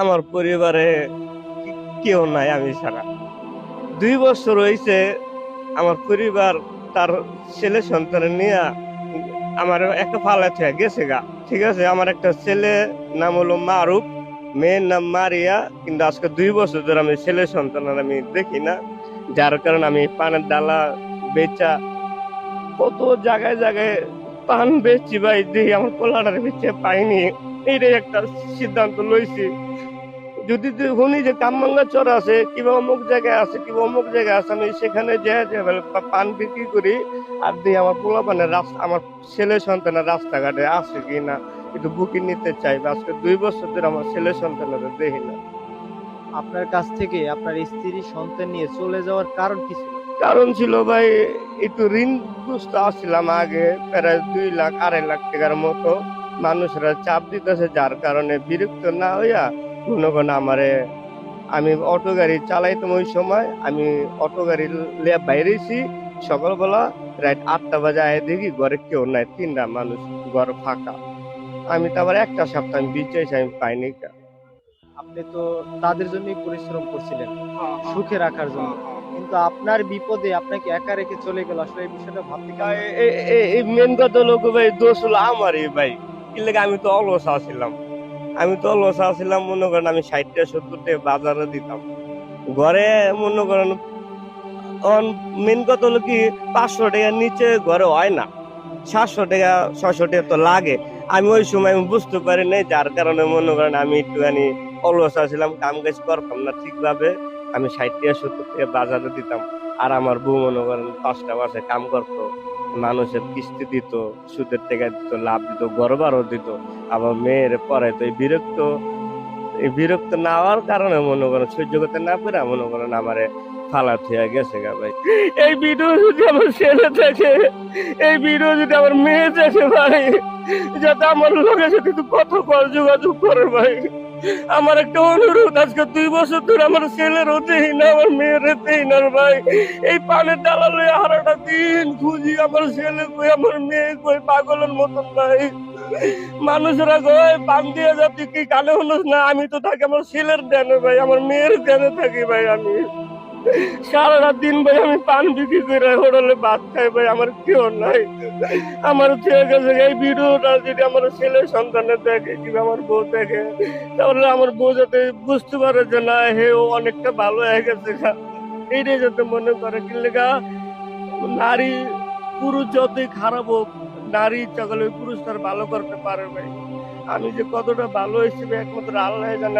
আমার পরিবারে কেউ নাই আমি ছাড়া। 2 বছর হয়েছে আমার পরিবার তার ছেলে সন্তান নিয়ে আমার একটা ফালা থেকে গেছে গা। ঠিক আছে, আমার একটা ছেলে নাম হলো মারুফ, মেয়ের নাম মারিয়া। কিন্তু আজকে 2 বছর ধরে আমি ছেলে সন্তান আর আমি দেখি না, যার কারণে আমি পানের ডালা বেচা কত জায়গায় জায়গায় পান বেচছি ভাই, দেখি আমার পোলাটার বেচে পাইনি। এইটাই একটা সিদ্ধান্ত লইছি, যদি শুনি যে কামরাঙ্গা চর আছে কিংবা অমুক জায়গায় আছে কিংবা অমুক জায়গায় আছে, আমি সেখানে যে পান বিক্রি করি। আর দিয়ে আমার পোলা পানের রাস্তা, আমার ছেলে সন্তানের রাস্তাঘাটে আছে কিনা একটু বুকিং নিতে চাইবে। আজকে 2 বছর ধরে আমার ছেলে সন্তানের দেখি না। আপনার কাছ থেকে আপনার স্ত্রী সন্তান নিয়ে চলে যাওয়ার কারণ কি ছিল? কারণ ছিল ভাই, একটু ঋণগ্রস্ত আসছিলাম আগে, প্রায় 2 লাখ 2.5 লাখ টাকার মতো। মানুষরা চাপ দিতেছে, যার কারণে বিরক্ত না হইয়া মনে করেন আমারে, আমি অটো গাড়ি চালাইতাম ওই সময়, আমি অটো গাড়ি বাইরেছি সকালবেলা, রাত 8টা বাজে আয় দেখি ঘরে কেউ নাই, 3টা মানুষ, ঘর ফাঁকা। আমি তো আবার একটা সপ্তাহ আমি বিচাইছি, আমি পাইনি কা। আপনি তো তাদের জন্যই পরিশ্রম করছিলেন, হ্যাঁ, হ্যাঁ, সুখে রাখার জন্য। হ্যাঁ, হ্যাঁ। কিন্তু আপনার বিপদে আপনাকে একা রেখে চলে গেল, আসলে এই বিষয়টা ভাবতে ভাই, কেমন লাগছে? এই মেন কথা লোক ভাই, দোষ হলো আমারই ভাই। কি লাগে, আমি তো অলস আছিলাম। মনে করেন আমি 60টা 70টা বাজারে দিতাম ঘরে। মনে করেন মেন কথা হলো কি, 500 টাকার নিচে ঘরে হয় না। 700 টাকা 600 টাকা তো লাগে। আমি ওই সময় আমি বুঝতে পারি নাই, যার কারণে মনে করেন আমি একটুখানি অলস আছিলাম, কাম কাজ করতাম না ঠিকভাবে। আমি 60 টাকা 70 টাকা বাজারে দিতাম। আর আমার বউ মনে করেন 5টা বাসায় কাম করতো, মানুষের কিস্তি দিত, সুদের টাকা দিত, লাভ দিত, ঘর ভাড়াও দিত, আবার মেয়ের পড়াইতো। এই বিরক্ত না হওয়ার কারণে মনে করেন, সহ্য করতে না পেরে মনে করেন আমারে ফালা থুয়া গেছে গা ভাই। এই ভিডিও যদি আমার ছেলে দেখে, এই ভিডিও যদি আমার মেয়ে দেখে ভাই, যাতে আমার লোকের সাথে একটু কথা কল যোগাযোগ করে ভাই। আমার একটা অনুরোধ, আজকে 2 বছর ধরে আমার ছেলের হতেই না, আমার মেয়ের হতেই না ভাই। এই পানের ডালালে হারাটা দিন খুঁজি, আমার ছেলে কই, আমার মেয়ে কই, পাগলের মতন ভাই। মানুষরা কয় পান দিয়ে যাতে কি কানে হলো না, আমি তো থাকি আমার ছেলের ধ্যানে ভাই, আমার মেয়ের ধ্যানে থাকি ভাই। আমি সারাটা দিন ভাই আমি পান বিক্রি করে হোটেলে ভাত খাই ভাই, আমার কেউ নাই। আমার ঠিক আছে, এই ভিডিওটা যদি আমার ছেলে সন্তানের দেখে কিংবা আমার বউ দেখে, তাহলে আমার বউ যাতে বুঝতে পারে যে না, হে ও অনেকটা ভালো হয়ে গেছে। এইটাই যাতে মনে করে। কি লেগা, নারী পুরুষ যতই খারাপ হোক, নারী ইচ্ছা করলে পুরুষ তার ভালো করতে পারে ভাই। আমি যে কতটা ভালো হয়েছি ভাই, একমাত্র আল্লাহ জানে।